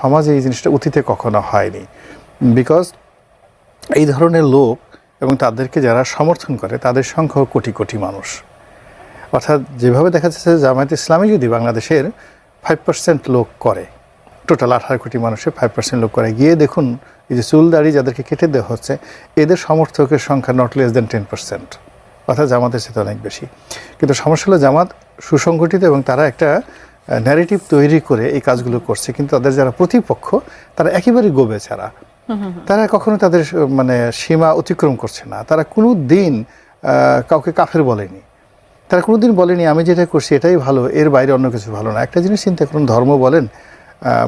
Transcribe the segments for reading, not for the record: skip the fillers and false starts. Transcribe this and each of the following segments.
সমাজে এই জিনিসটা অতীতে কখনো হয়নি। বিকজ এই ধরনের লোক এবং তাদেরকে যারা সমর্থন করে তাদের সংখ্যাও কোটি কোটি মানুষ। অর্থাৎ যেভাবে দেখা যাচ্ছে জামায়াত ইসলামী যদি বাংলাদেশের 5% লোক করে, টোটাল 18 কোটি মানুষের 5% লোক করে, গিয়ে দেখুন এই যে চুল দাড়ি যাদেরকে কেটে দেওয়া হচ্ছে এদের সমর্থকের সংখ্যা নট লেস দেন 10%, অর্থাৎ জামাতের সাথে অনেক বেশি। কিন্তু সমস্যা হলো জামাত সুসংগঠিত এবং তারা একটা ন্যারেটিভ তৈরি করে এই কাজগুলো করছে, কিন্তু তাদের যারা প্রতিপক্ষ তারা একেবারেই গোবে ছাড়া, তারা কখনো তাদের মানে সীমা অতিক্রম করছে না। তারা কোনো দিন কাউকে কাফের বলেনি, তারা কোনো দিন বলেনি আমি যেটা করছি এটাই ভালো, এর বাইরে অন্য কিছু ভালো না। একটা জিনিস চিন্তা করুন, ধর্ম বলেন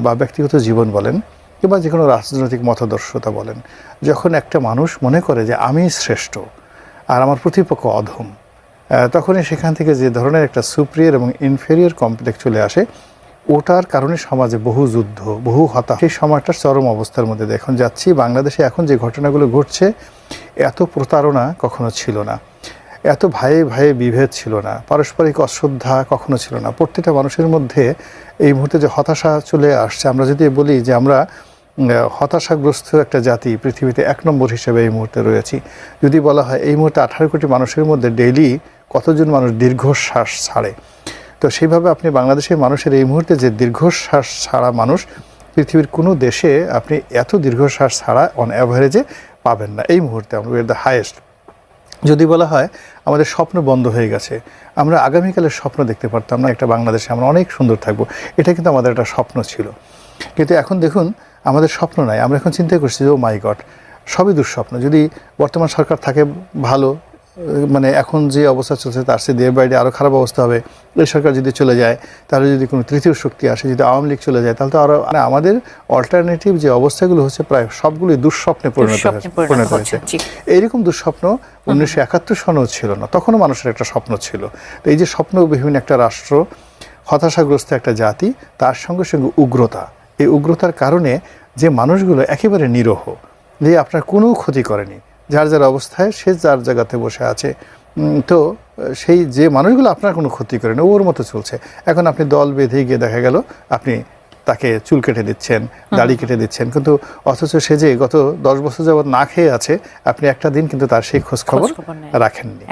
বা ব্যক্তিগত জীবন বলেন কিংবা যে কোনো রাজনৈতিক মতাদর্শতা বলেন, যখন একটা মানুষ মনে করে যে আমি শ্রেষ্ঠ আর আমার প্রতিপক্ষ অধম, তখনই সেখান থেকে যে ধরনের একটা সুপ্রিয়র এবং ইনফেরিয়র কমপ্লেক্স চলে আসে, ওটার কারণে সমাজে বহু যুদ্ধ, বহু হতাশা, সেই সময়টার চরম অবস্থার মধ্যে এখন যাচ্ছি। বাংলাদেশে এখন যে ঘটনাগুলো ঘটছে, এত প্রতারণা কখনো ছিল না, এত ভাইয়ে ভাইয়ে বিভেদ ছিল না, পারস্পরিক অশ্রদ্ধা কখনো ছিল না। প্রত্যেকটা মানুষের মধ্যে এই মুহূর্তে যে হতাশা চলে আসছে, আমরা যদি বলি যে আমরা হতাশাগ্রস্ত একটা জাতি পৃথিবীতে 1 নম্বর হিসেবে এই মুহূর্তে রয়েছি। যদি বলা হয় এই মুহূর্তে 18 কোটি মানুষের মধ্যে ডেইলি কতজন মানুষ দীর্ঘশ্বাস ছাড়ে, তো সেইভাবে আপনি বাংলাদেশের মানুষের এই মুহূর্তে যে দীর্ঘশ্বাস ছাড়া মানুষ পৃথিবীর কোনো দেশে আপনি এত দীর্ঘশ্বাস ছাড়া অন অ্যাভারেজে পাবেন না। এই মুহূর্তে আমরা দ্য হাইয়েস্ট। যদি বলা হয় আমাদের স্বপ্ন বন্ধ হয়ে গেছে, আমরা আগামীকালের স্বপ্ন দেখতে পারতাম না, একটা বাংলাদেশে আমরা অনেক সুন্দর থাকবো, এটা কিন্তু আমাদের একটা স্বপ্ন ছিল। কিন্তু এখন দেখুন আমাদের স্বপ্ন নাই, আমরা এখন চিন্তা করছি যে ও মাই গড সবই দুঃস্বপ্ন। যদি বর্তমান সরকার থাকে ভালো, মানে এখন যে অবস্থা চলছে তার চেয়ে ডে বাই ডে আরও খারাপ অবস্থা হবে। এই সরকার যদি চলে যায়, তাহলে যদি কোনো তৃতীয় শক্তি আসে, যদি আওয়ামী লীগ চলে যায়, তাহলে তো আরও আমাদের অল্টারনেটিভ যে অবস্থাগুলো হচ্ছে প্রায় সবগুলোই দুঃস্বপ্নে পরিণত হয়েছে। এইরকম দুঃস্বপ্ন 1971 সনেও ছিল না, তখনও মানুষের একটা স্বপ্ন ছিল। তো এই যে স্বপ্নবিহীন একটা রাষ্ট্র, হতাশাগ্রস্ত একটা জাতি, তার সঙ্গে সঙ্গে উগ্রতা, এই উগ্রতার কারণে যে মানুষগুলো একেবারে নিরহ, যে আপনার কোনো ক্ষতি করেনি, যার যার অবস্থায় সে যার জায়গাতে বসে আছে, তো সেই যে মানুষগুলো আপনার কোনো ক্ষতি করে না ওর মতো চলছে। এখন আপনি দল বেঁধে গিয়ে দেখা গেল আপনি তাকে চুল কেটে দিচ্ছেন, দাড়ি কেটে দিচ্ছেন, কিন্তু অথচ সে যে গত 10 বছর যাবৎ না খেয়ে আছে, আপনি একটা দিন কিন্তু তার সেই খোঁজ খবর রাখেননি।